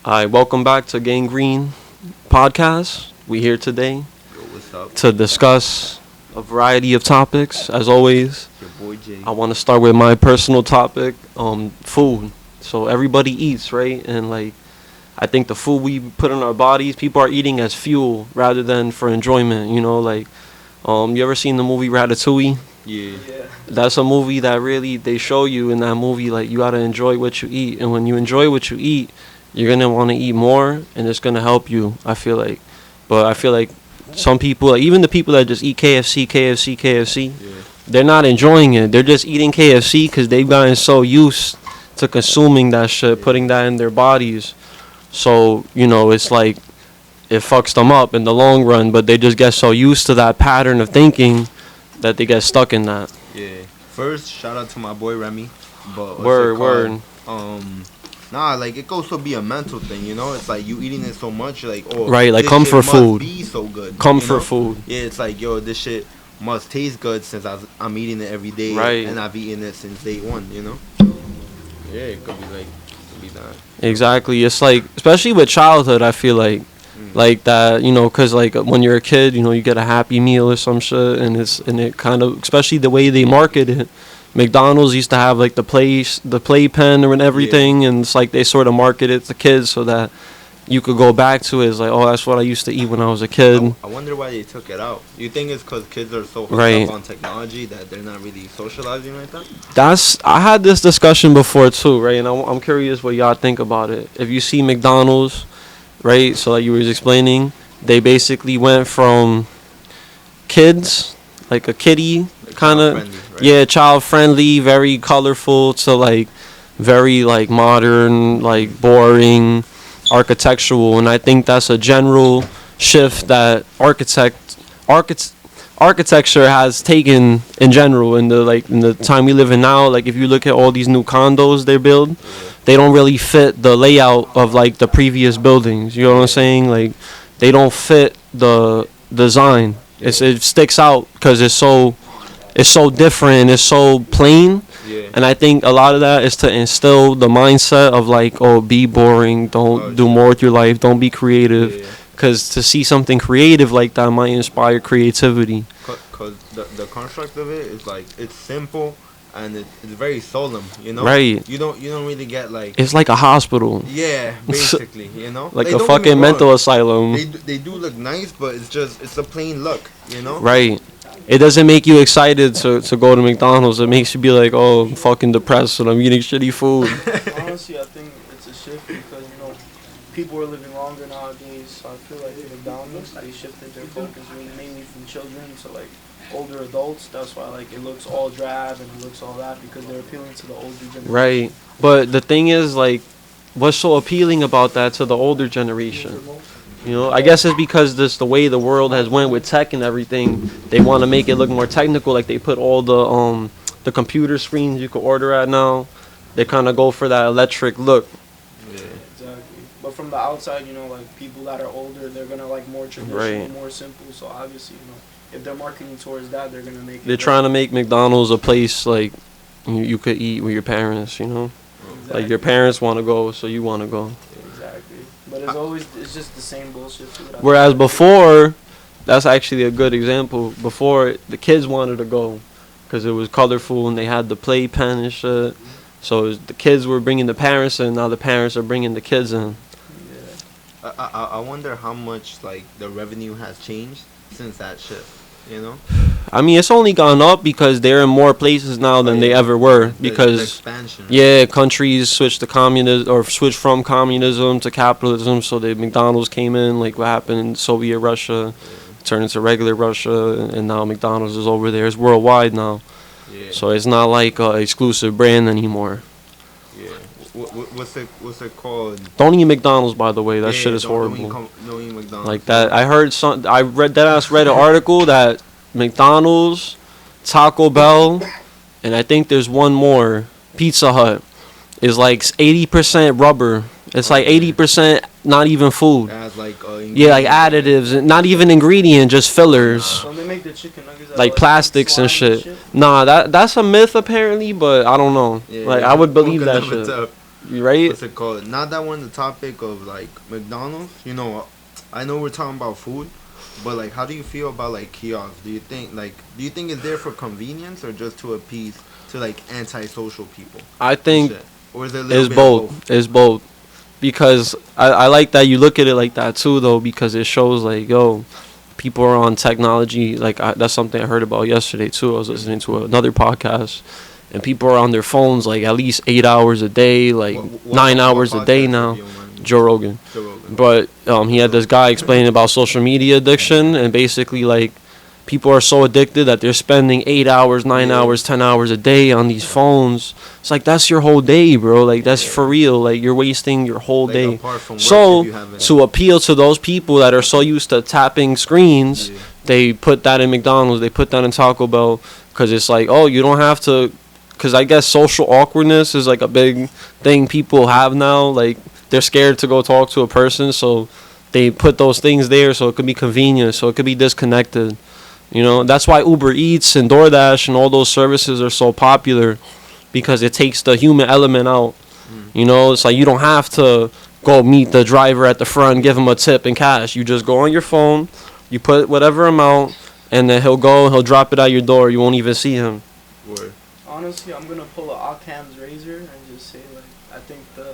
Hi, welcome back to Greene podcast. We here today Yo, what's up? to discuss a variety of topics. As always, Your boy Jay. I want to start with my personal topic, food. So everybody eats, right? And like, I think the food we put in our bodies, people are eating as fuel rather than for enjoyment. You ever seen the movie Ratatouille? Yeah. That's a movie that really they show you in that movie like you gotta enjoy what you eat, and when you enjoy what you eat, you're gonna want to eat more, and it's gonna help you. But I feel like some people, like even the people that just eat KFC, Yeah. they're not enjoying it. They're just eating KFC because they've gotten so used to consuming that shit, putting that in their bodies. So it's like it fucks them up in the long run, but they just get so used to that pattern of thinking that they get stuck in that. Yeah. First, shout out to my boy Remy. But Word. Like it goes to be a mental thing, It's like you eating it so much, you're like, oh, Right, like this comfort shit food. must be so good. Comfort food. Yeah, it's like, yo, this shit must taste good since I'm eating it every day, Right. and I've eaten it since day one, Yeah, it could be that. Exactly. It's like, especially with childhood, I feel like that, because like when you're a kid, you get a Happy Meal or some shit, and it kind of, especially the way they market it. McDonald's used to have like the playpen and everything, and it's like they sort of market it to kids so that you could go back to it. It's like, oh, that's what I used to eat when I was a kid. I wonder why they took it out. You think it's because kids are so hooked Right. up on technology that they're not really socializing like that? I had this discussion before too, right? And I'm curious what y'all think about it. If you see McDonald's, right? So like you were explaining, they basically went from kids, like a kiddie kind of, Child-friendly, right? yeah, child friendly, very colorful, to like very like modern, like boring, architectural. And I think that's a general shift that architecture has taken in general in the time we live in now. Like if you look at all these new condos they build, they don't really fit the layout of like the previous buildings. You know what I'm saying? Like they don't fit the design. It sticks out because it's so different. It's so plain. Yeah. And I think a lot of that is to instill the mindset of like, oh, be boring. Don't do more with your life. Don't be creative. Yeah. Because to see something creative like that might inspire creativity. Cause the construct of it is like it's simple and it's very solemn, Right. You don't really get like It's like a hospital. yeah, basically, Like They a don't get me fucking wrong. mental asylum. They do look nice, but it's a plain look. Right. It doesn't make you excited to go to McDonald's. It makes you be like, oh, I'm fucking depressed and I'm eating shitty food. Honestly, I think it's a shift because people are living longer nowadays. So I feel like McDonald's they shifted their focus mainly from children to like older adults. That's why like it looks all drab and it looks all that because they're appealing to the older generation. Right. But the thing is, like, what's so appealing about that to the older generation? I guess it's because the way the world has went with tech and everything. They want to make it look more technical. Like they put all the computer screens you could order at now. They kind of go for that electric look. Yeah. Exactly. But from the outside, like people that are older, they're gonna like more traditional, Right. more simple. So obviously, if they're marketing towards that, they're gonna make. They're trying to make McDonald's a place like you could eat with your parents. Exactly. Like your parents want to go, so you want to go. Exactly. But it's just the same bullshit. To it. Whereas before, that's actually a good example. Before, the kids wanted to go because it was colorful and they had the playpen and shit. So the kids were bringing the parents in. Now the parents are bringing the kids in. Yeah. I wonder how much like the revenue has changed since that shift. I mean, it's only gone up because they're in more places now than they ever were. The Because expansion. Right? yeah, countries switched to communism or switched from communism to capitalism. So the McDonald's came in, like what happened in Soviet Russia, turned into regular Russia, and now McDonald's is over there. It's worldwide now. Yeah. So it's not like an exclusive brand anymore. Yeah. What's it called? Don't eat McDonald's, by the way. That Yeah, shit is don't horrible. Don't eat McDonald's. Like that, I read an article that McDonald's, Taco Bell, and I think there's one more, Pizza Hut, is like 80% rubber. It's like 80% not even food. It has like Yeah, like additives, not even ingredient, just fillers, Don't they make the chicken nuggets out of, like plastics and slime shit. Nah, that's a myth apparently, but I don't know. Yeah, Like I would believe that coconut shit. up. right? What's it called? Not that we're on the topic of like McDonald's. You know, I know we're talking about food, but like, how do you feel about like kiosks? Do you think it's there for convenience or just to appease to like antisocial people? I think Shit. Or is it a little it's bit both. of both? It's both. Because I like that you look at it like that too, though, because it shows like, yo, people are on technology. Like that's something I heard about yesterday too. I was listening to another podcast, and people are on their phones like at least 8 hours a day, like What 9 hours a day podcast now. are you on? Joe Rogan. Joe Rogan. But he had this guy explaining about social media addiction, and basically like people are so addicted that they're spending 8 hours, 9 hours, 10 hours a day on these phones. It's like that's your whole day, bro. Like that's for real. Like you're wasting your whole Like, day. apart from work, So if you haven't- to appeal to those people that are so used to tapping screens, Yeah. they put that in McDonald's, they put that in Taco Bell, because it's like, oh, you don't have to. Because I guess social awkwardness is like a big thing people have now. Like they're scared to go talk to a person, so they put those things there so it could be convenient, so it could be disconnected. You know, that's why Uber Eats and DoorDash and all those services are so popular, because it takes the human element out. You know, it's like you don't have to go meet the driver at the front, give him a tip in cash. You just go on your phone, you put whatever amount, and then he'll go and he'll drop it at your door. You won't even see him. Word. Honestly, I'm gonna pull a Occam's razor and just say like I think the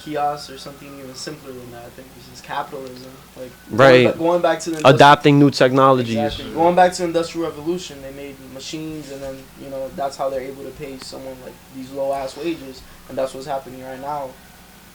kiosks or something even simpler than that. I think this is capitalism. Like Right. going back to the Adapting new technologies. Exactly. Going back to the Industrial Revolution, they made machines, and then that's how they're able to pay someone like these low ass wages, and that's what's happening right now.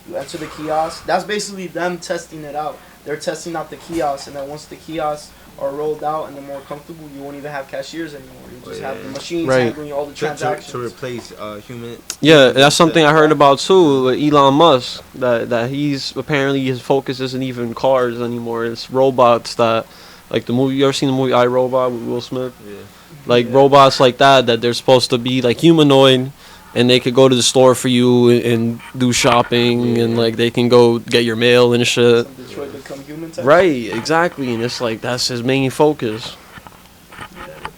You enter the kiosk. That's basically them testing it out. They're testing out the kiosks, and then once the kiosks are rolled out and they're more comfortable, you won't even have cashiers anymore. You just have the machines Right. handling all the transactions. To replace human. Yeah, that's something I heard about too with Elon Musk. That he's apparently his focus isn't even cars anymore. It's robots that, like the movie. You ever seen the movie I, Robot with Will Smith? Yeah. Like robots like that they're supposed to be like humanoid, and they could go to the store for you and do shopping, and like they can go get your mail and shit. Some Detroit Become Human type. Right, exactly, and it's like that's his main focus.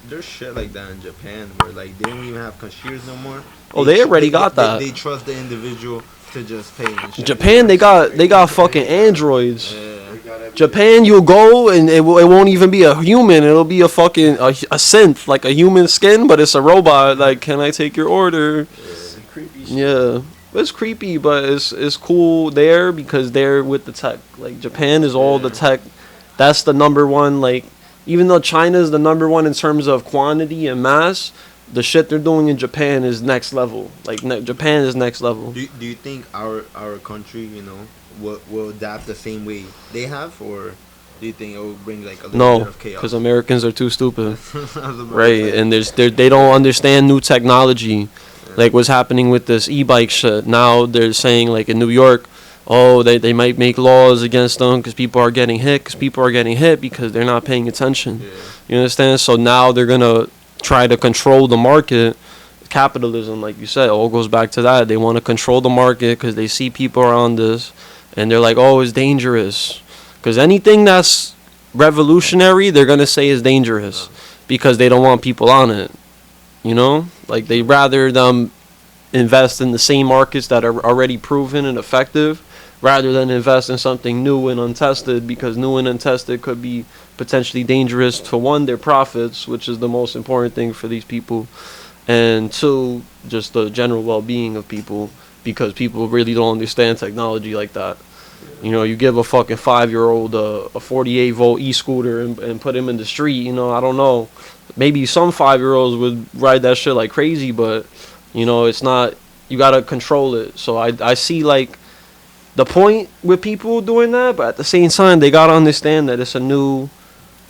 There's shit like that in Japan where like they don't even have cashiers no more. Oh, they already got that. They trust the individual to just pay and shit. Japan, they got fucking androids. Yeah. Japan, you'll go and it won't even be a human. It'll be a fucking a synth, like a human skin, but it's a robot. Like, can I take your order? Some creepy shit. Yeah, it's creepy, but it's cool there because they're with the tech. Like Japan is all the tech. That's the number one. Like, even though China is the number one in terms of quantity and mass, the shit they're doing in Japan is next level. Like Japan is next level. Do you think our country, will adapt the same way they have, or do you think it will bring like a little bit No, of chaos? because Americans are too stupid. I was about to Right, say. and they don't understand new technology, like what's happening with this e-bike shit. Now they're saying like in New York, oh they might make laws against them because people are getting hit. Because they're not paying attention. Yeah. You understand? So now they're gonna try to control the market. Capitalism, like you said, all goes back to that. They want to control the market because they see people are on this, and they're like, oh, it's dangerous. Because anything that's revolutionary, they're gonna say is dangerous because they don't want people on it. You know, like they rather them invest in the same markets that are already proven and effective, rather than invest in something new and untested, because new and untested could be potentially dangerous to one, their profits, which is the most important thing for these people, and two, just the general well-being of people, because people really don't understand technology like that. You know, you give a fucking 5-year-old a 48 volt e-scooter and put him in the street, I don't know. Maybe some 5-year-olds would ride that shit like crazy, but, it's not, you gotta control it. So I see, like, the point with people doing that, but at the same time, they gotta understand that it's a new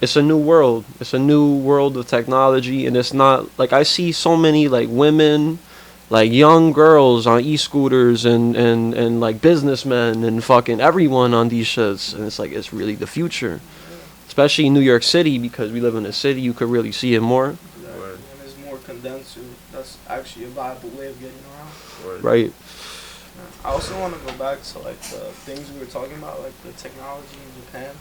world. It's a new world of technology, and it's not, like, I see so many, like, women, like young girls on e-scooters and like businessmen and fucking everyone on these shits, and it's like it's really the future, especially in New York City, because we live in a city. You could really see it more. Exactly. And it's more condensed. So that's actually a viable way of getting around. Right. I also want to go back to like the things we were talking about, like the technology in Japan.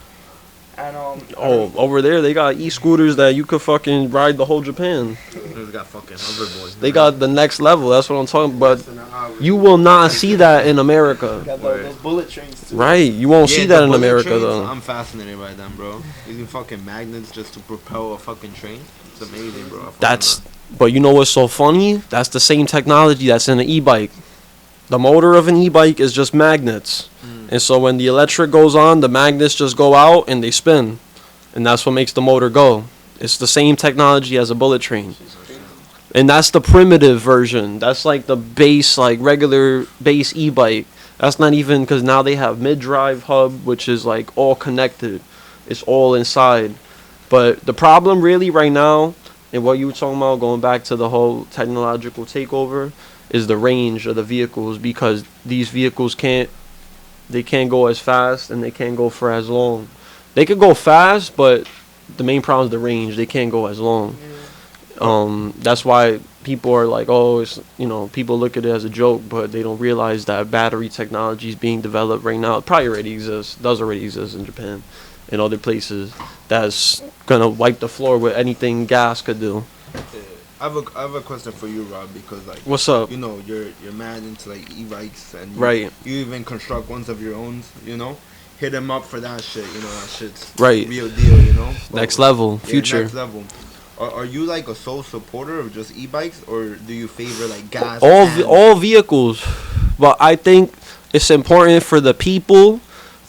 And Oh, over there they got e-scooters that you could fucking ride the whole Japan. They got fucking hoverboards. They got the next level. That's what I'm talking about. Less than an hour. You will not see that in America. got those bullet trains too. Right, you won't see that the in bullet America trains, though. I'm fascinated by them, bro. Using fucking magnets just to propel a fucking train. It's amazing, bro. I fucking That's, love but you know what's so funny? That's the same technology that's in an e-bike. The motor of an e-bike is just magnets. And so when the electric goes on, the magnets just go out and they spin. And that's what makes the motor go. It's the same technology as a bullet train. And that's the primitive version. That's like the base, like regular base e-bike. That's not even, because now they have mid-drive hub, which is like all connected. It's all inside. But the problem really right now, and what you were talking about, going back to the whole technological takeover, is the range of the vehicles, because these vehicles can't go as fast and they can't go for as long. They could go fast, but the main problem is the range. They can't go as long. That's why people are like, oh, it's, you know, people look at it as a joke, but they don't realize that battery technology is being developed right now. It probably already exists, does already exist in Japan and other places, that's gonna wipe the floor with anything gas could do. I have a question for you, Rob, because like, What's up? you know, you're mad into like e-bikes, and Right. you even construct ones of your own, you know. Hit him up for that shit, you know. That shit's Right. real deal, you know. Next level, Yeah, future. next level. Are you like a sole supporter of just e-bikes, or do you favor like gas? All vehicles, but I think it's important for the people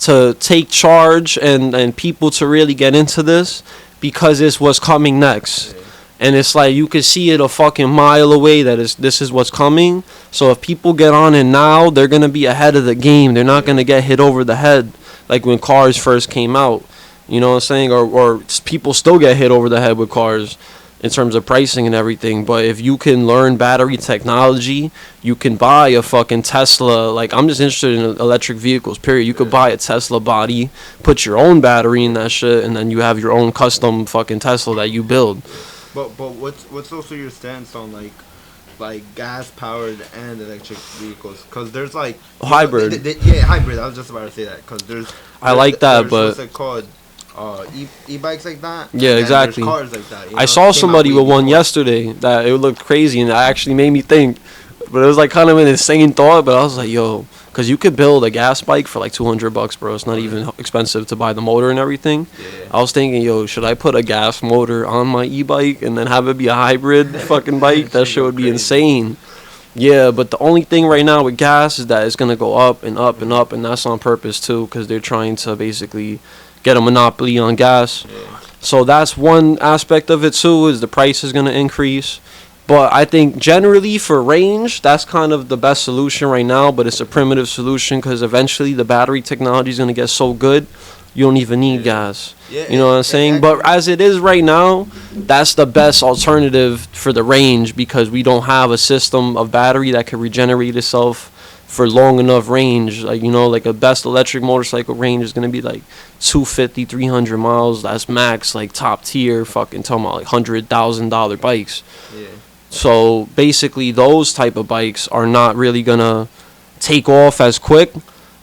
to take charge and people to really get into this, because it's what's coming next. Yeah. And it's like you can see it a fucking mile away that this is what's coming. So if people get on it now, they're gonna be ahead of the game. They're not gonna get hit over the head like when cars first came out. You know what I'm saying? Or people still get hit over the head with cars in terms of pricing and everything. But if you can learn battery technology, you can buy a fucking Tesla. Like, I'm just interested in electric vehicles, period. You could buy a Tesla body, put your own battery in that shit, and then you have your own custom fucking Tesla that you build. But what's also your stance on like gas powered and electric vehicles? Because there's like Hybrid. Yeah, hybrid. I was just about to say that, because I like that, there's, but what's it called? E-bikes like that. Yeah, and then exactly. There's cars like that. You I know, saw it came somebody out way with one before. yesterday that it looked crazy, and it actually made me think. But it was like kind of an insane thought. But I was like, yo, because you could build a gas bike for like $200, bro. It's not even expensive to buy the motor and everything. Yeah. I was thinking, yo, should I put a gas motor on my e-bike and then have it be a hybrid fucking bike? That shit would be Crazy. insane. Yeah, but the only thing right now with gas is that it's gonna go up and up and up, and that's on purpose too, because they're trying to basically get a monopoly on gas. Yeah. So that's one aspect of it too, is the price is going to increase. But I think generally for range, that's kind of the best solution right now, but it's a primitive solution, because eventually the battery technology is going to get so good, you don't even need gas. Yeah, You know what I'm saying? But as it is right now, that's the best alternative for the range, because we don't have a system of battery that can regenerate itself for long enough range. Like, you know, like a best electric motorcycle range is going to be like 250, 300 miles. That's max, like top tier, fucking talking about like $100,000 bikes. Yeah. So basically those type of bikes are not really going to take off as quick.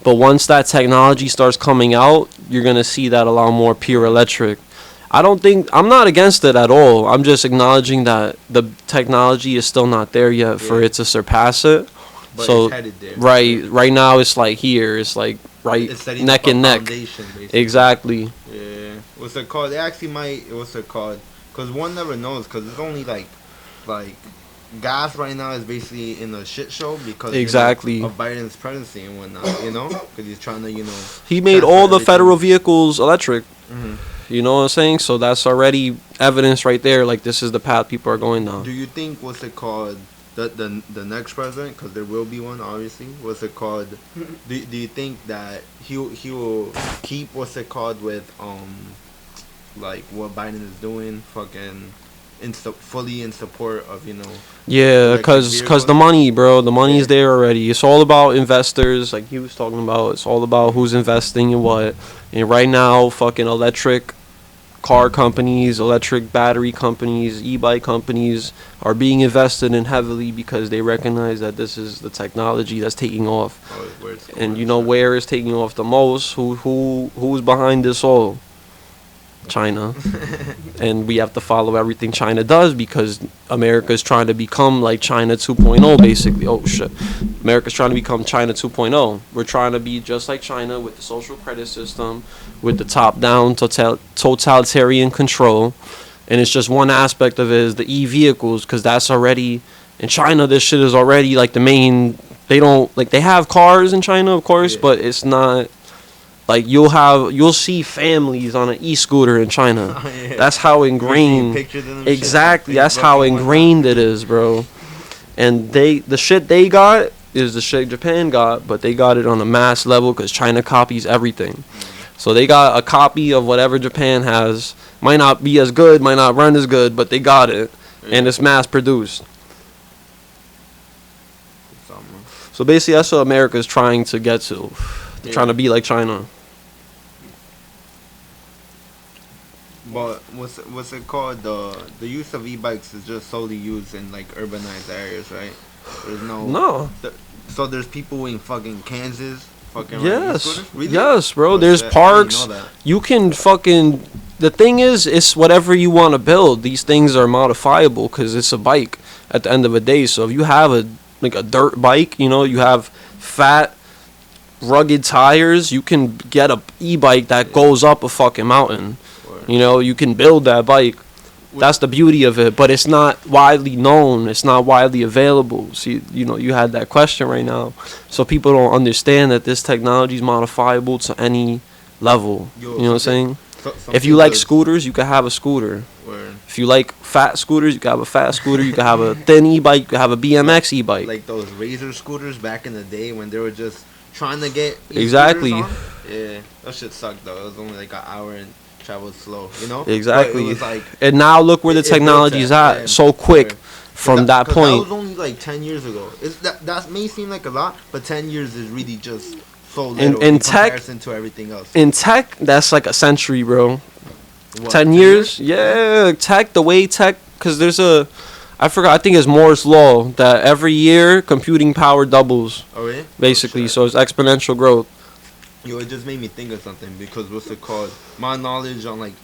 But once that technology starts coming out, you're going to see that a lot more pure electric. I'm not against it at all. I'm just acknowledging that the technology is still not there yet for Yeah. it to surpass it. But So, it's headed there. right now it's like here. It's like right It's setting neck up a and neck. foundation, basically. Exactly. Yeah. What's it called? They actually might. What's it called? Because one never knows. Because it's only like gas right now is basically in a shit show because Exactly. you know, of Biden's presidency and whatnot. You know, because he's trying to He made transfer all the everything. federal vehicles electric. Mhm. You know what I'm saying? So that's already evidence right there. Like, this is the path people are going down. Do you think what's it called? The next president, because there will be one, obviously. What's it called? Do you think that he will keep what's it called with like what Biden is doing, fucking fully in support of Yeah, electric because vehicles? the money, bro, the money's Yeah. there already. It's all about investors, like he was talking about. It's all about who's investing in what. And right now, fucking electric car companies, electric battery companies, e-bike companies are being invested in heavily because they recognize that this is the technology that's taking off. where it's And you know where it's taking off the most? Who's behind this all? China, and we have to follow everything China does because America is trying to become like China 2.0 basically. Oh shit. America's trying to become China 2.0. We're trying to be just like China with the social credit system, with the top-down totalitarian control, and it's just one aspect of it is the e-vehicles because that's already in China. This shit is already like the main. They don't like they have cars in China, of course, but it's not. Like you'll see families on an e-scooter in China. Yeah. That's how ingrained. Exactly, that's how ingrained it is, bro. And the shit they got is the shit Japan got, but they got it on a mass level because China copies everything. So they got a copy of whatever Japan has. Might not be as good, might not run as good, but they got it, and it's mass produced. So basically, that's what America's trying to get to. They're trying to be like China. But what's it called? The use of e-bikes is just solely used in like urbanized areas, right? There's no. So there's people in fucking Kansas, fucking. Yes. Really? Yes, bro. Oh, there's shit. parks. I didn't know that. You can fucking. The thing is, it's whatever you want to build. These things are modifiable because it's a bike at the end of the day. So if you have a dirt bike, you know, you have fat, rugged tires, you can get a e-bike that goes up a fucking mountain. You know, you can build that bike. That's the beauty of it, but it's not widely known. It's not widely available. See, you know, you had that question right now. So people don't understand that this technology is modifiable to any level. You know what I'm saying? If you like scooters, you can have a scooter. If you like fat scooters, you can have a fat scooter. You can have a thin e-bike. You can have a BMX e-bike. Like those Razor scooters back in the day when they were just trying to get exactly. On. Yeah, that shit sucked though. It was only like an hour and traveled slow, you know. Exactly. It was like, and now look where the technology's at so quick from that point. That was only like 10 years ago. That may seem like a lot, but 10 years is really just so little in comparison to everything else. In tech, that's like a century, bro. What, 10 years? Yeah, tech, the way tech, because there's I think it's Moore's Law, that every year computing power doubles. Oh, really? Basically, so it's exponential growth. Yo, it just made me think of something because what's it called? My knowledge on like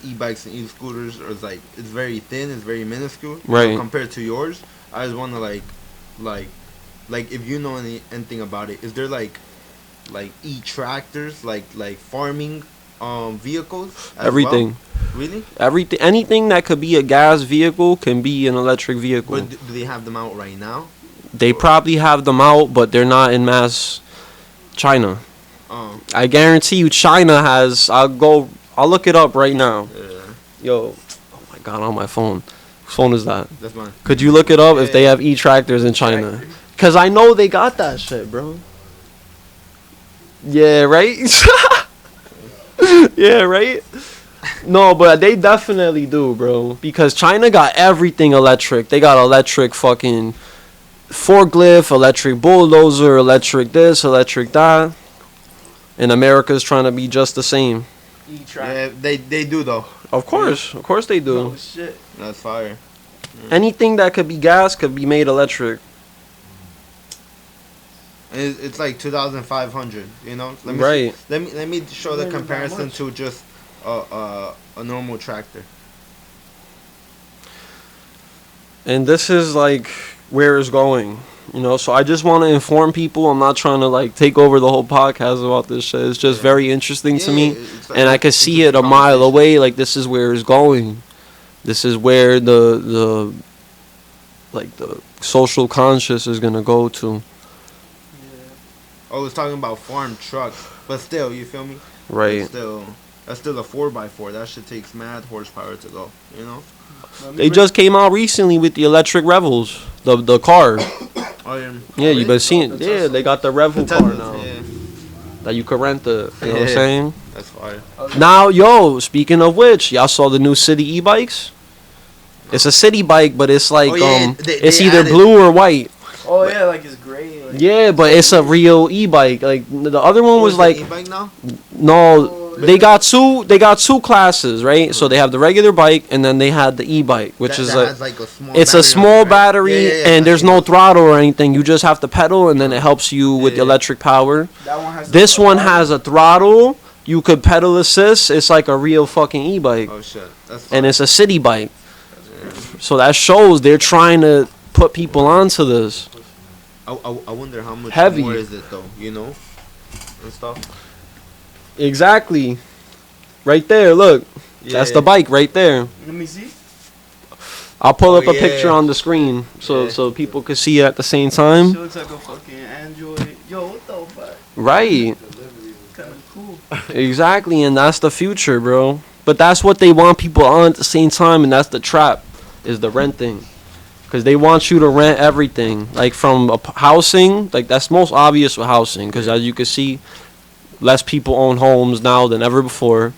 e-bikes and e-scooters is like it's very thin, it's very minuscule, right? Compared to yours. I just want to like if you know anything about it, is there like e-tractors, like farming vehicles? Everything. Well? Really? Everything, anything that could be a gas vehicle can be an electric vehicle. But do they have them out right now? They probably have them out, but they're not in mass China. I guarantee you China has. I'll look it up right now. Yeah. Yo, oh my god, on my phone. Whose phone is that? That's mine. Could you look it up if they have e-tractors in China? Because I know they got that shit, bro. Yeah, right? Yeah, right? No, but they definitely do, bro. Because China got everything electric. They got electric fucking forklift, electric bulldozer, electric this, electric that. And America's trying to be just the same. Yeah, they do though. Of course they do. Oh shit. That's fire. Anything that could be gas could be made electric. It's like 2,500, you know. Right. Let me show the comparison to just a normal tractor. And this is like where it's going. You know, so I just want to inform people. I'm not trying to like take over the whole podcast about this shit. It's just very interesting to me, like, and I can see it a mile away. Like this is where it's going. This is where the social conscious is gonna go to. Yeah. I was talking about farm trucks, but still, you feel me? Right. That's still a 4x4. That shit takes mad horsepower to go. You know. They just came out recently with the electric Revels, the car. Oh, yeah. Yeah, you've been seeing it. Yeah, they got the Revel car now. Yeah. That you could rent the, you know what I'm saying? That's fire. Now, yo, speaking of which, y'all saw the new city e-bikes? No. It's a city bike, but it's like, it's either blue or white. Oh, yeah, like it's gray. Like, yeah, but it's a real e-bike. Like, the other one was like... e-bike now? No, they got two classes, right? So they have the regular bike, and then they had the e-bike, which is like a small it's a small battery, right? And there's no throttle or anything. You just have to pedal, and then it helps you with the electric power. That one has this one has a throttle. you could pedal assist. It's like a real fucking e-bike, Oh shit. That's and fine. it's a city bike. Yeah. So that shows they're trying to put people onto this. I wonder how much Heavy. more is it though, you know? And stuff. Exactly. Right there, look. That's the bike right there. Let me see. I'll pull Oh, up a yeah. picture on the screen so Yeah. so people can see it at the same She time. looks like a fucking Android. Yo, what the fuck? Right. Kind of cool. Exactly, and that's the future, bro. But that's what they want people on at the same time, and that's the trap, is the renting. Because they want you to rent everything. Like from housing, like that's most obvious with housing. Because as you can see, less people own homes now than ever before.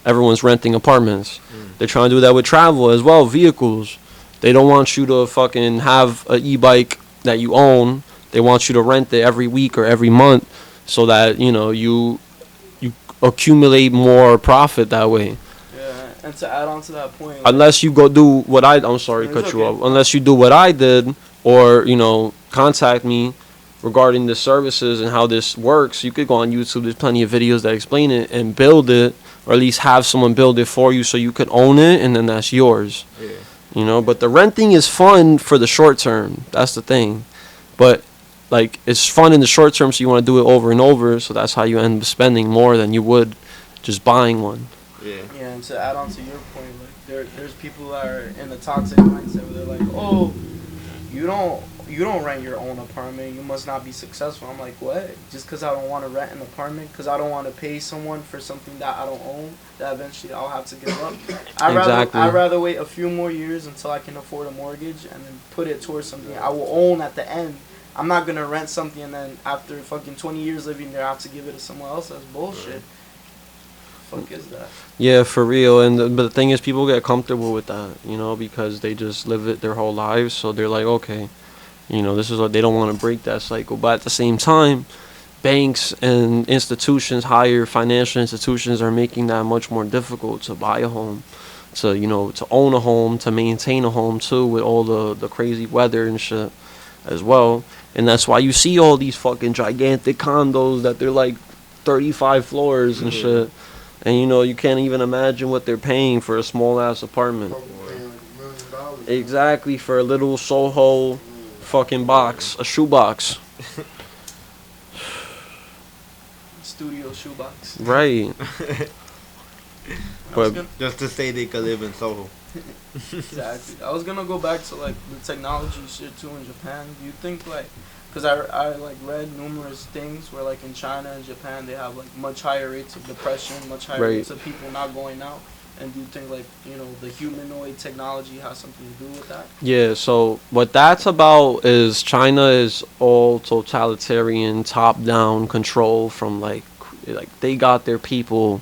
Everyone's renting apartments. They're trying to do that with travel as well, vehicles. They don't want you to fucking have an e-bike that you own. They want you to rent it every week or every month so that, you know, you accumulate more profit that way. Yeah, and to add on to that point, like, Unless you go do what I'm sorry to It's cut you okay. off. Unless you do what I did or, you know, contact me regarding the services and how this works, you could go on YouTube. There's plenty of videos that explain it and build it, or at least have someone build it for you so you could own it and then that's yours. Yeah. You know, but the renting is fun for the short term. That's the thing. But like it's fun in the short term, so you want to do it over and over, so that's how you end up spending more than you would just buying one. Yeah. yeah, and to add on to your point, like there's people that are in the toxic mindset where they're like, oh, you don't rent your own apartment, you must not be successful. I'm like, what? Just because I don't want to rent an apartment, because I don't want to pay someone for something that I don't own, that eventually I'll have to give up. Exactly. I'd rather wait a few more years until I can afford a mortgage and then put it towards something I will own at the end. I'm not gonna rent something and then after fucking 20 years living there, I have to give it to someone else. That's bullshit. Fuck is that? Yeah, for real. And but the thing is, people get comfortable with that, you know, because they just live it their whole lives. So they're like, okay, you know, this is what they don't want to break that cycle. But at the same time, banks and institutions, higher financial institutions, are making that much more difficult to buy a home, to, you know, to own a home, to maintain a home too, with all the crazy weather and shit as well. And that's why you see all these fucking gigantic condos that they're like 35 floors and shit. And you know, you can't even imagine what they're paying for a small ass apartment. Exactly, for a little Soho fucking box, a shoebox. Studio shoebox. Right. But Just to say they could live in Soho. Exactly. I was gonna go back to like the technology shit too in Japan. Do you think like, cause I like read numerous things where like in China and Japan they have like much higher rates of depression, much higher Right. rates of people not going out. And do you think like, you know, the humanoid technology has something to do with that? yeah, so what that's about is China is all totalitarian, top-down control from like they got their people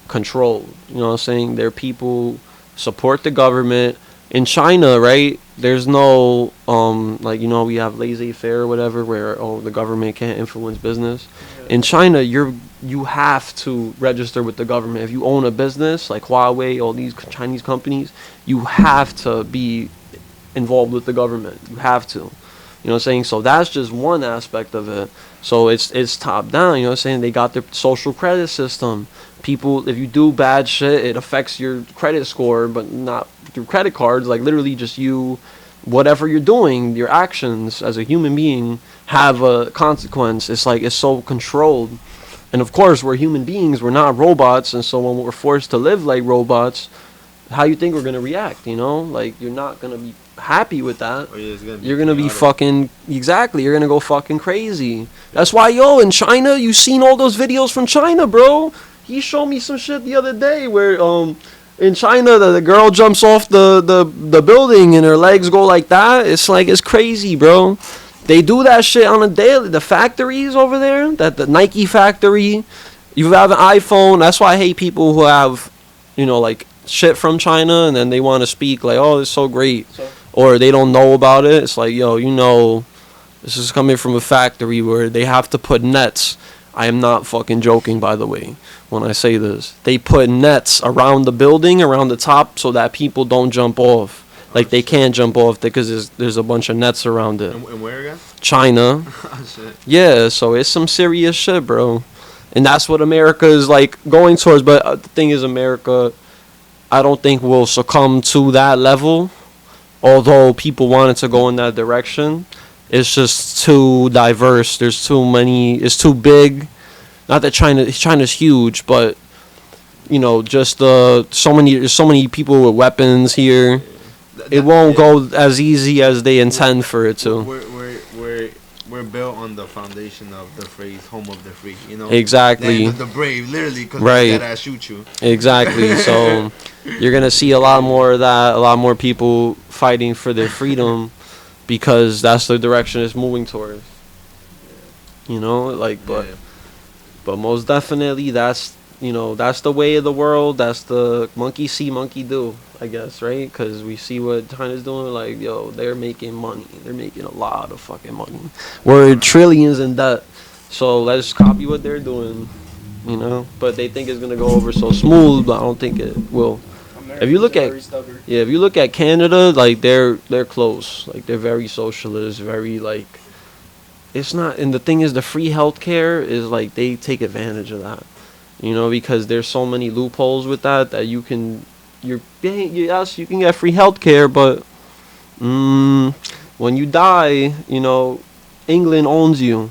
controlled. You know what I'm saying? Their people support the government. In China, right, there's no like, you know, we have laissez-faire or whatever where the government can't influence business. In China, you have to register with the government. If you own a business like Huawei, all these Chinese companies, you have to be involved with the government. You have to. You know what I'm saying? So that's just one aspect of it. So it's top down, you know what I'm saying? They got their social credit system. People, if you do bad shit, it affects your credit score, but not through credit cards. Like literally just you, whatever you're doing, your actions as a human being have a consequence. It's like it's so controlled. And of course, we're human beings, we're not robots, and so when we're forced to live like robots, how you think we're gonna react, you know? Like, you're not gonna be happy with that. Or You're gonna be fucking, exactly, you're gonna go fucking crazy. That's why, yo, in China, you seen all those videos from China, bro. He showed me some shit the other day where, in China, the girl jumps off the building and her legs go like that. It's like, it's crazy, bro. They do that shit on a daily. The factories over there, that the Nike factory, you have an iPhone. That's why I hate people who have, you know, like shit from China and then they want to speak like, oh, it's so great. So, Or they don't know about it. It's like, yo, you know, this is coming from a factory where they have to put nets. I am not fucking joking, by the way, when I say this. They put nets around the building, around the top, so that people don't jump off. Like, they can't jump off because there's a bunch of nets around it. And where again? China. Oh, shit. Yeah, so it's some serious shit, bro. and that's what America is like going towards. But the thing is, America, I don't think will succumb to that level. Although people wanted to go in that direction, it's just too diverse. There's too many. It's too big. Not that China's huge, but you know, just there's so many people with weapons here. It won't go as easy as they intend for it to. We're built on the foundation of the phrase "home of the free." You know, Exactly. land of the brave, literally, because Right. they gotta shoot you. Exactly. So you're gonna see a lot more of that. A lot more people fighting for their freedom because that's the direction it's moving towards. You know, like, but most definitely that's that's the way of the world. That's the monkey see, monkey do, I guess, right? Because we see what China's doing. Like, yo, they're making money. They're making a lot of fucking money. We're trillions in debt. So let's copy what they're doing, But they think it's gonna go over so smooth, but I don't think it will. If you look at if you look at Canada, like they're close. Like they're very socialist, very like. It's not, and the thing is, the free healthcare is like they take advantage of that. Because there's so many loopholes with that you can, yes, you can get free healthcare, but when you die, England owns you.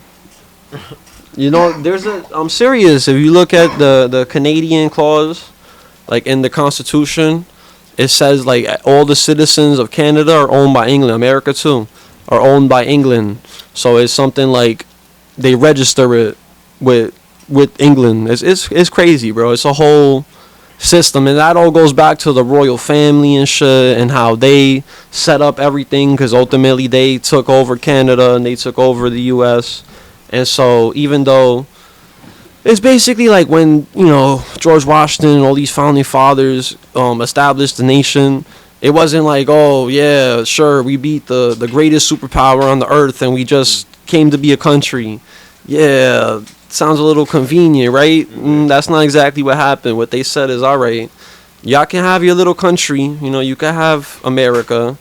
I'm serious. If you look at the Canadian clause, like in the Constitution, it says like all the citizens of Canada are owned by England. America too, are owned by England. So it's something like they register it with England. It's crazy, bro. It's a whole system, and that all goes back to the royal family and shit, and how they set up everything, because ultimately they took over Canada and they took over the U.S. And so even though it's basically like when George Washington and all these founding fathers established the nation, it wasn't like, oh yeah, sure, we beat the greatest superpower on the earth and we just came to be a country. Yeah, sounds a little convenient, right? That's not exactly what happened. What they said is, all right, y'all can have your little country, you can have America,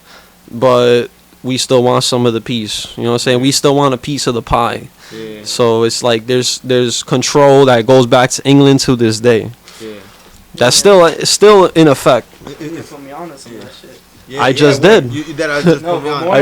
but we still want some of the piece. You know what I'm saying? We still want a piece of the pie. Yeah. So it's like there's control that goes back to England to this day. Yeah. That's still in effect. You put me on to some of that shit. Yeah, I just did. I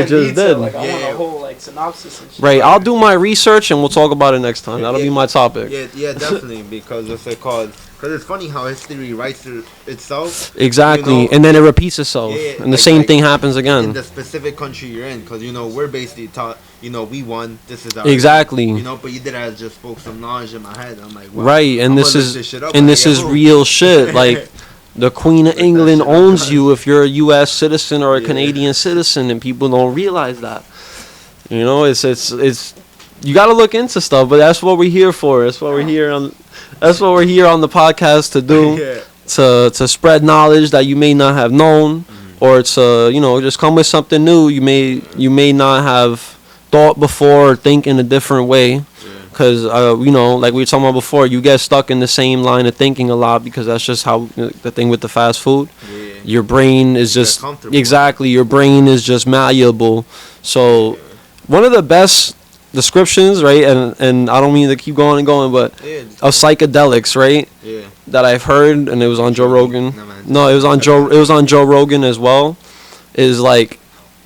just did. Like, I want a whole synopsis and shit. Right, I'll do my research and we'll talk about it next time. That'll be my topic. Yeah, definitely, because it's funny how history writes itself. Exactly, and then it repeats itself, and the same thing happens again. In the specific country you're in, because we're basically taught, we won. This is our exactly. But you did. I just spoke some knowledge in my head. I'm like, wow, right, and this is real shit. Like. The Queen of England owns you if you're a U.S. citizen or a Canadian citizen, and people don't realize that. It's you got to look into stuff, but that's what we're here for. That's what we're here on the podcast to do, to spread knowledge that you may not have known, or to just come with something new you may not have thought before or think in a different way. Because, like we were talking about before, you get stuck in the same line of thinking a lot because that's just how the thing with the fast food. Yeah. Your brain is just, exactly, your brain is just malleable. So, one of the best descriptions, right, and I don't mean to keep going and going, but of psychedelics, right, that I've heard, and it was on Joe Rogan. No, it was on Joe Rogan as well, is like,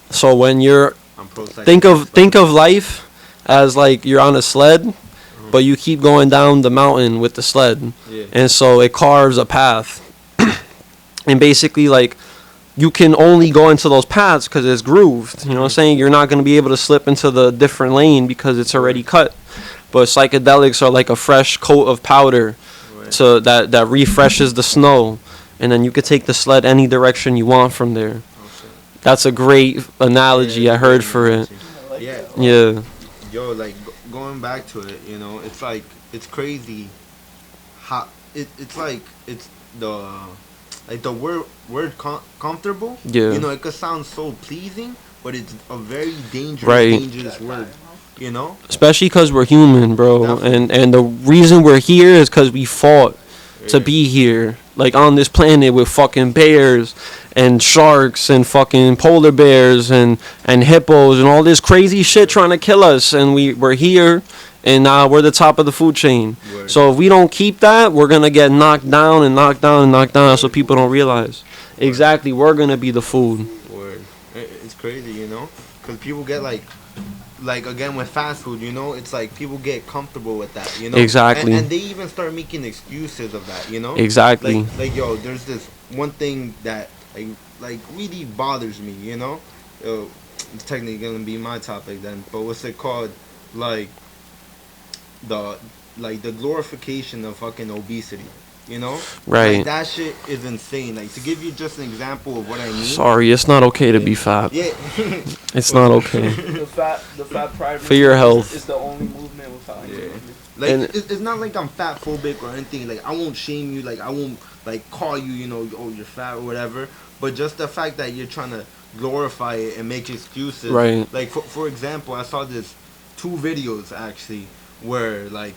so when you're, think of life as like you're on a sled, but you keep going down the mountain with the sled, and so it carves a path, and basically like you can only go into those paths because it's grooved. You know what I'm saying? You're not going to be able to slip into the different lane because it's already cut. But psychedelics are like a fresh coat of powder, so that refreshes the snow, and then you could take the sled any direction you want from there. That's a great analogy I heard for it. Yeah. Yo, like going back to it, it's like it's crazy how it's like it's the word comfortable. Yeah. It could sound so pleasing, but it's a very dangerous word. Especially because we're human, bro, and the reason we're here is because we fought to be here, like on this planet with fucking bears and sharks and fucking polar bears and hippos and all this crazy shit trying to kill us, and we're here, and now we're the top of the food chain. Word. So if we don't keep that, we're gonna get knocked down and knocked down and knocked down. So people don't realize. Exactly, we're gonna be the food. Word. It's crazy, you know, because people get like again with fast food, you know, it's like people get comfortable with that, you know. Exactly. And they even start making excuses of that, you know. Exactly. Like yo, there's this one thing that like really bothers me, you know. It's technically gonna be my topic then, but what's it called? Like the glorification of fucking obesity, you know? Right. Like, that shit is insane. Like, to give you just an example of what I mean. Sorry, it's not okay to be fat. Yeah. It's not okay. The fat pride For your health. is the only movement without any movement. Like, And- it's not like I'm fat phobic or anything. Like, I won't shame you. Like, I won't like call you, you know, oh, you're fat or whatever. But just the fact that you're trying to glorify it and make excuses. Right. Like, for example, I saw this 2 videos actually where like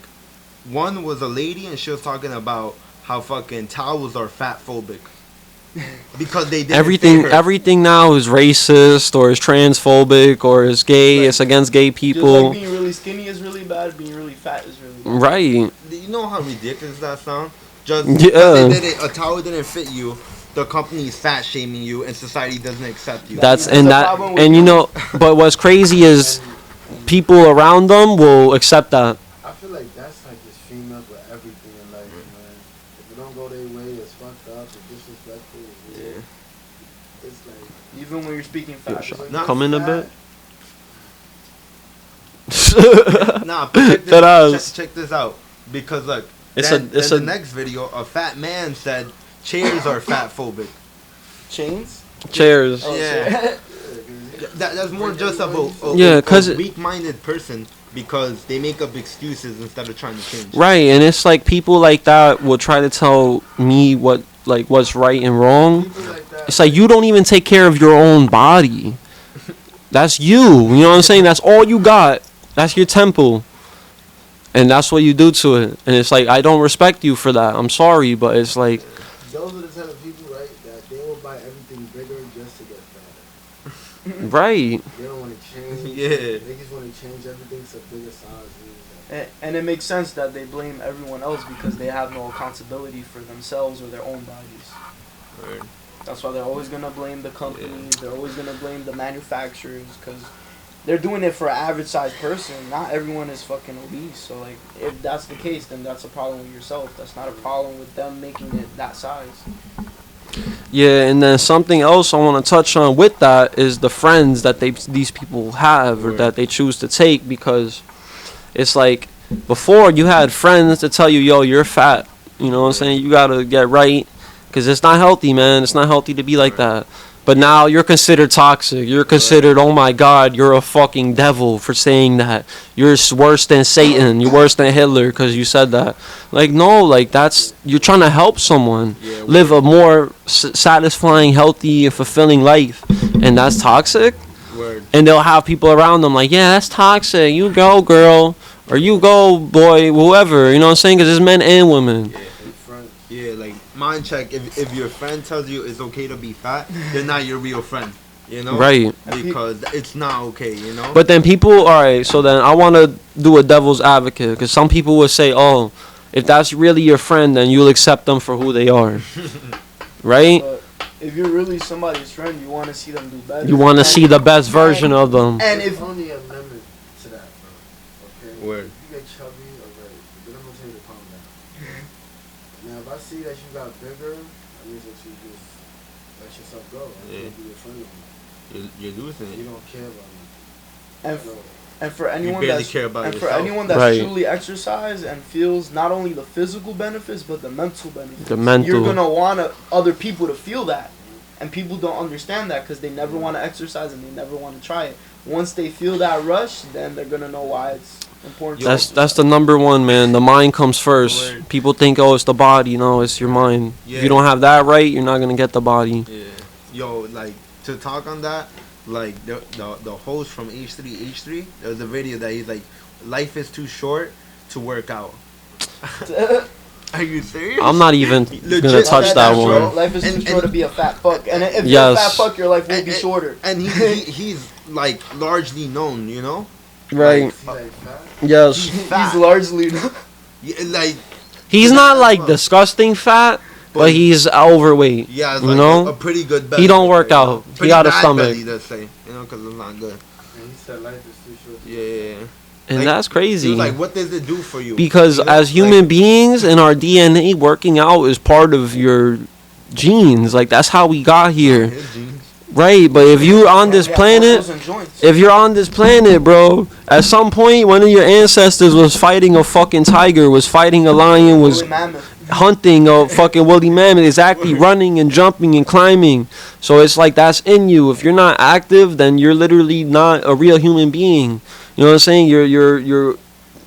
one was a lady and she was talking about how fucking towels are fat phobic because they didn't fit her. Everything now is racist or is transphobic or is gay. Like, it's against gay Just people. like being really skinny is really bad, being really fat is really bad. Right. Do you know how ridiculous that sounds? Just Yeah. because a towel didn't fit you, the company is fat shaming you, and society doesn't accept you. That's That's and the that problem with and you you. know, but what's crazy is people around them will accept that. I feel like that's like just females with everything in life, man. If it don't go their way, it's fucked up, it's disrespectful. Yeah. It's like Even when you're speaking fat. Sure. it's Nah. Come in a bit. Nah, but check this out. Because look, It's then a the next video, a fat man said chairs are fat phobic. Chains? chairs. Oh, Yeah. shit. That's more just of Yeah, 'cause a weak-minded person because they make up excuses instead of trying to change. Right, and it's like people like that will try to tell me what's right and wrong. people like that. It's like you don't even take care of your own body. That's you. You know what I'm saying? That's all you got. That's your temple. And that's what you do to it. And it's like I don't respect you for that. I'm sorry, but it's like Those are the type of people, right, that they will buy everything bigger just to get fatter. right. They don't want to change. Yeah. They just want to change everything to bigger sizes. And it makes sense that they blame everyone else because they have no accountability for themselves or their own bodies. Right. That's why they're always gonna blame the companies. They're always gonna blame the manufacturers because they're doing it for an average sized person. Not everyone is fucking obese. So like, if that's the case, then that's a problem with yourself. That's not a problem with them making it that size. Yeah, and then something else I want to touch on with that is the friends that these people have or that they choose to take, because it's like before you had friends to tell you, yo, you're fat. You know what I'm saying? You got to get right, because it's not healthy, man. It's not healthy to be like that. But now you're considered toxic. You're considered, oh my God, you're a fucking devil for saying that. You're worse than Satan. You're worse than Hitler because you said that. Like, no, like that's, you're trying to help someone Yeah, live a more satisfying, healthy, and fulfilling life. And that's toxic. Word. And they'll have people around them like, yeah, that's toxic. You go, girl. Or you go, boy, whoever. You know what I'm saying? Because it's men and women. Yeah. In front. Yeah, like mind check. If your friend tells you it's okay to be fat, they're not your real friend. You know, Right. Because it's not okay. You know. But then people, all right, so then I want to do a devil's advocate, because some people will say, oh, if that's really your friend, then you'll accept them for who they are. Right? But if you're really somebody's friend, you want to see them do better. You want to see the best version of them. And There's if only a limit to that, bro. Okay? Word. If you get chubby, alright. Then I'm gonna tell you to calm down. Now, if I see that you got bigger, that means that you just let yourself go. I'm Yeah. gonna be your friend anymore. You're losing You it. don't care about me. and, No. and for anyone barely that's care about and yourself. for anyone that's Right. truly exercise and feels not only the physical benefits but the mental benefits, The mental. you're gonna want other people to feel that, and people don't understand that because they never want to exercise and they never want to try it. Once they feel that rush, then they're gonna know why it's important. to That's the number one, man. The mind comes first. Word. People think, oh, it's the body. No, it's your mind. Yeah. If you don't have that right, you're not going to get the body. Yeah. Yo, like to talk on that, like the host from H3, there was a video that he's like, life is too short to work out. Are you serious? I'm not even Legit. going to touch that Bro. one. Life is too And- short to be a fat fuck, and if you're a Yes. fat fuck, your life will be shorter. And he's like largely known, you know. Right. See, like, fat? Yes. He's largely. Yeah, like He's not like Well, disgusting fat, but he's overweight. yeah, it's You like know? a pretty good belly. He don't work you know? out. He Pretty got a bad stomach. belly, let's say, because it's not good. And he said life is too short. Yeah, yeah, yeah. And Like, that's crazy. Like, what does it do for you? Because You know? as human Like, beings in our DNA, working out is part of your genes. Like that's how we got here. his genes. Right, but if you're on this planet, if you're on this planet, bro, at some point one of your ancestors was fighting a fucking tiger, was fighting a lion, was hunting a fucking woolly mammoth, exactly, running and jumping and climbing. So it's like that's in you. If you're not active, then you're literally not a real human being. You know what I'm saying? You're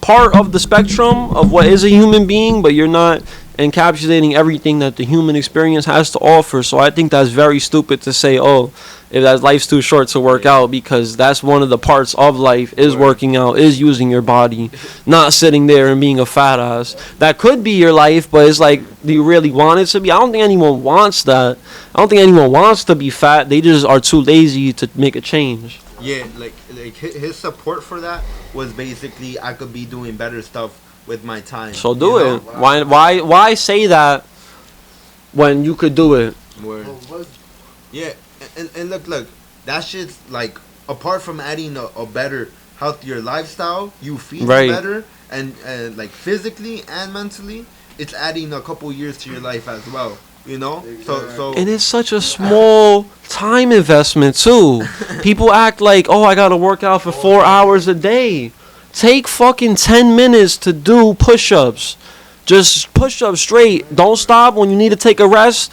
part of the spectrum of what is a human being, but you're not encapsulating everything that the human experience has to offer. So I think that's very stupid to say, oh, if that life's too short to work out, because that's one of the parts of life is working out, is using your body, not sitting there and being a fat ass. That could be your life, but it's like, do you really want it to be? I don't think anyone wants that. I don't think anyone wants to be fat. They just are too lazy to make a change. Yeah, like his support for that was basically I could be doing better stuff with my time. So you do know? it. Why say that when you could do it? Word. Well, what- Yeah, and look, that shit's like apart from adding a better, healthier lifestyle, you feel Right. better and like physically and mentally, it's adding a couple years to your life as well. You know, so And it's such a small time investment too. People act like, oh, I gotta work out for 4 hours a day. Take fucking 10 minutes to do push-ups. Just push up straight. Don't stop when you need to take a rest,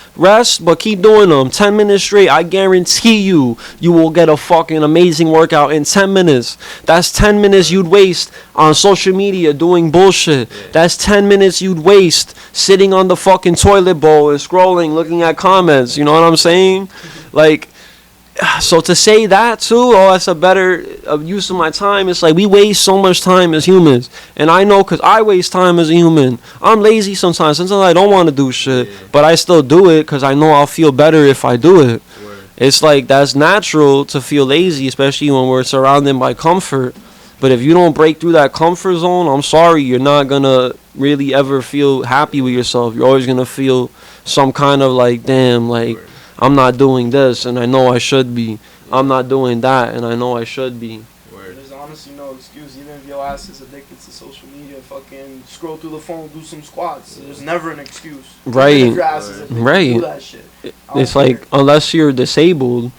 but keep doing them. 10 minutes straight. I guarantee you will get a fucking amazing workout in 10 minutes. That's 10 minutes you'd waste on social media doing bullshit. That's 10 minutes you'd waste sitting on the fucking toilet bowl and scrolling, looking at comments. You know what I'm saying? Like, so to say that too, oh, that's a better use of my time. It's like we waste so much time as humans, and I know because I waste time as a human. I'm lazy sometimes. Sometimes I don't want to do shit, but I still do it because I know I'll feel better if I do it. It's like that's natural to feel lazy, especially when we're surrounded by comfort. But if you don't break through that comfort zone, I'm sorry, you're not gonna really ever feel happy with yourself. You're always gonna feel some kind of like, damn, like, I'm not doing this and I know I should be. I'm not doing that and I know I should be. There's honestly no excuse. Even if your ass is addicted to social media, fucking scroll through the phone, do some squats. There's never an excuse. Right. Even if your ass is addicted, Right. do that shit. I don't It's like, care. unless you're disabled,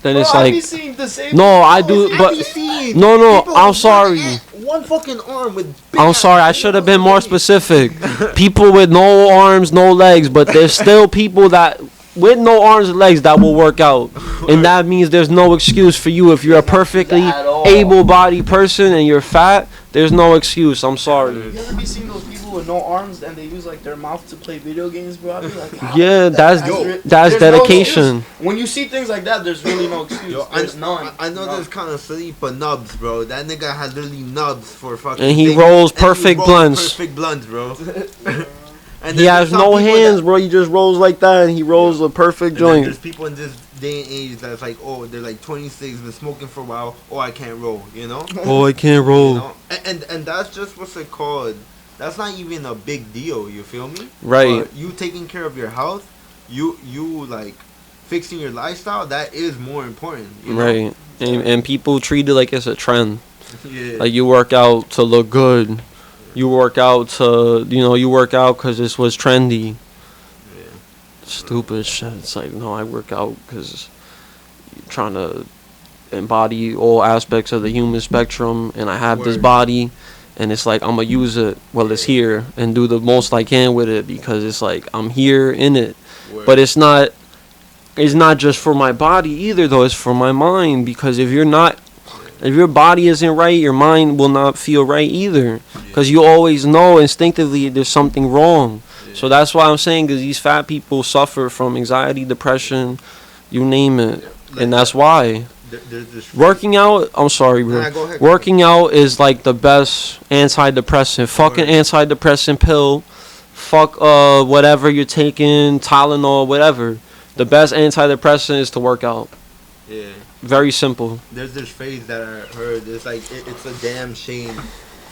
then Bro, it's I be like, seeing disabled no, I people. do, but no, I'm sorry. One fucking arm with. big I'm ass- sorry, I should have been more specific. People with no arms, no legs, but there's still people that with no arms and legs that will work out. And that means there's no excuse for you if you're a perfectly At all. able-bodied person and you're fat. There's no excuse. I'm sorry. You ever be seeing those people with no arms and they use like their mouth to play video games, bro? I be like, how? Yeah, that's there's no dedication. excuse. When you see things like that, there's really no excuse. Yo, There's none. I know None. this kind of silly, but nubs, bro. That nigga has literally nubs for fucking. And he things, rolls and he perfect rolls blunts. Perfect blunts, bro. And He there's has some no people hands, that- bro. He just rolls like that and he rolls a perfect And then joint. there's people in this day and age that's like, oh, they're like 26, been smoking for a while. Oh, I can't roll, you know. Oh, I can't You roll. know? And that's just what's it called. That's not even a big deal. You feel me? Right. But you taking care of your health, you like fixing your lifestyle. That is more important. You know? Right. And people treat it like it's a trend. Yeah. Like you work out to look good. You work out to, you work out because this was trendy. Yeah. Stupid shit. It's like, no, I work out because you're trying to embody all aspects of the human spectrum, and I have this Word. body, and it's like I'm gonna use it while it's here and do the most I can with it because it's like I'm here in it. Word. But it's not just for my body either, though. It's for my mind, because if your body isn't right, your mind will not feel right either, because you always know instinctively there's something wrong. So that's why I'm saying, because these fat people suffer from anxiety, depression, you name it. And that's why There's this working out, I'm sorry, bro. Nah, go ahead. Working out is like the best antidepressant. Fucking Word. antidepressant pill. Fuck whatever you're taking, Tylenol, whatever. The best antidepressant is to work out. Yeah. very simple. There's this phrase that I heard. It's like it's a damn shame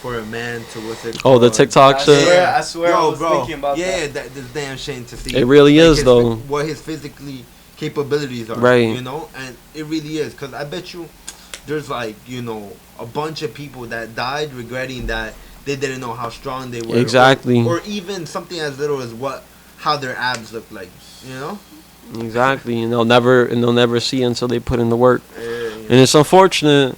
for a man to what's it Oh, called? the TikTok shit. I swear I Yo, was bro. thinking about yeah, that. this damn shame to see. It really is, his, though. What his physically capabilities are. Right. You know, and it really is, because I bet you there's like, you know, a bunch of people that died regretting that they didn't know how strong they were. Exactly. Or even something as little as how their abs look like. You know. Exactly, and they'll never see until they put in the work. Yeah, yeah. And it's unfortunate,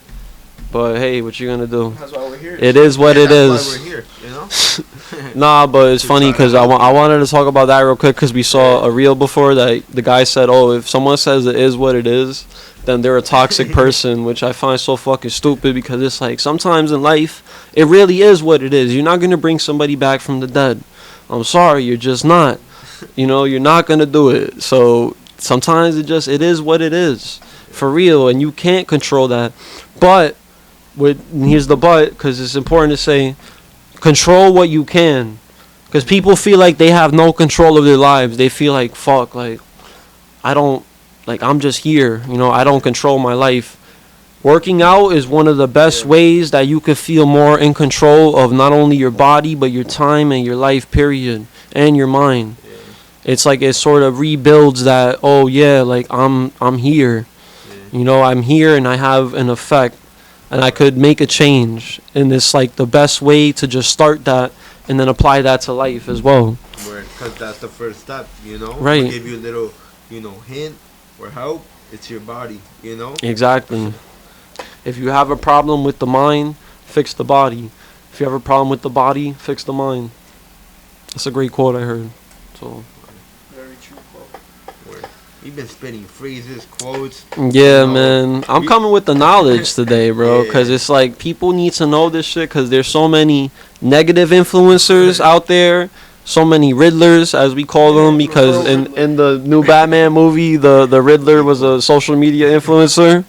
but hey, what you gonna do? That's why we're here. It is what it That's is. why we're here. You know. Nah, but it's funny because I wanted to talk about that real quick because we saw a reel before that the guy said, oh, if someone says it is what it is, then they're a toxic person, which I find so fucking stupid because it's like sometimes in life, it really is what it is. You're not going to bring somebody back from the dead. I'm sorry, you're just not. You know, you're not going to do it. So sometimes it is what it is. For real, and you can't control that. But, here's the but, because it's important to say, control what you can, because people feel like they have no control of their lives. They feel like, fuck, like I'm just here, you know, I don't control my life. Working out is one of the best ways that you could feel more in control of not only your body but your time and your life, period, and your mind. It's like it sort of rebuilds that, oh yeah, like I'm here, you know, I'm here and I have an effect and I could make a change, and it's like the best way to just start that and then apply that to life as well. Because that's the first step, you know. Right. We'll give you a little, you know, hint or help. It's your body, you know. Exactly. If you have a problem with the mind, fix the body. If you have a problem with the body, fix the mind. That's a great quote I heard. So. Very true quote. We've been spitting phrases, quotes. Yeah, man. I'm coming with the knowledge today, bro, because it's like people need to know this shit because there's so many negative influencers out there, so many Riddlers, as we call them, because in the new Batman movie, the Riddler was a social media influencer.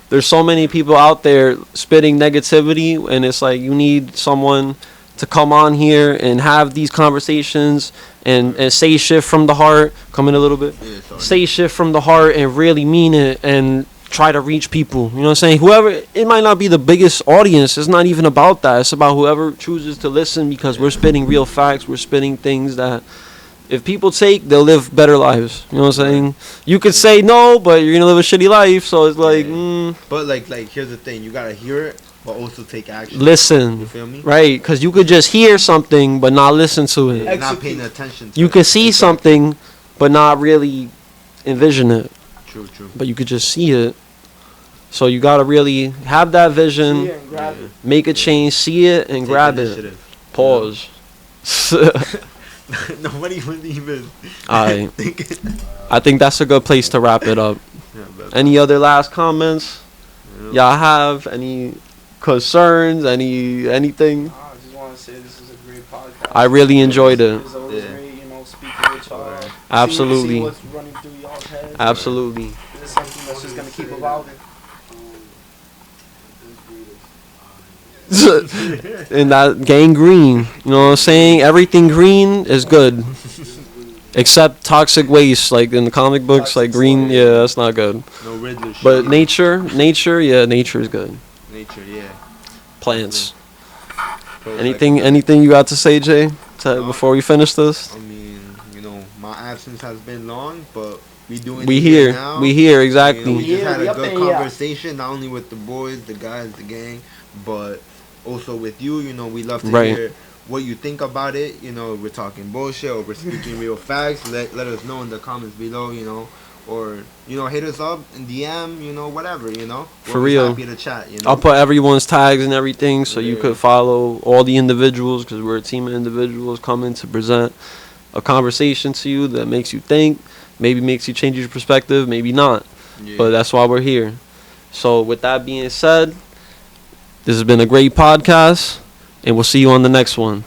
There's so many people out there spitting negativity, and it's like you need someone to come on here and have these conversations and say shit from the heart. Come in a little bit. Yeah, say shit from the heart and really mean it and try to reach people. You know what I'm saying? Whoever, it might not be the biggest audience. It's not even about that. It's about whoever chooses to listen, because we're spitting real facts. We're spitting things that if people take, they'll live better lives. You know what I'm saying? You could say no, but you're going to live a shitty life. So it's like, But like here's the thing. You got to hear it, but also take action. listen. You feel me? Right? Because you could just hear something, but not listen to it. You're not paying attention to You it. could see something, but not really envision it. True. But you could just see it. So you got to really have that vision, See it and grab it. make a change, see it, and Take grab initiative. it. Pause. Nobody would even. Alright. I think that's a good place to wrap it up. Any other last comments? Y'all have any concerns? Anything? I just want to say this is a great podcast. I really enjoyed it. It's always great, you know, speaking with y'all. Absolutely. See what's running through y'all's heads. Absolutely. This is something that's just gonna keep evolving. And that gang Greene, you know what I'm saying? Everything green is good. Except toxic waste, like in the comic books, like green, yeah, that's not good. No Riddler shit. But nature, yeah, nature is good. Nature, yeah. Plants. Anything you got to say, Jay, before we finish this? I mean, you know, my absence has been long, but we here now. we here exactly. We just had We a up good in here. conversation, not only with the boys, the guys, the gang, but also with you. You know, we love to Right. hear what you think about it. You know, we're talking bullshit or we're speaking real facts. Let us know in the comments below. You know, or you know, hit us up in DM. You know, whatever. You know, For we're always real. happy to chat. You know, I'll put everyone's tags and everything so you Yeah. could follow all the individuals, because we're a team of individuals coming to present a conversation to you that makes you think, maybe makes you change your perspective, maybe not. Yeah. But that's why we're here. So with that being said, this has been a great podcast, and we'll see you on the next one.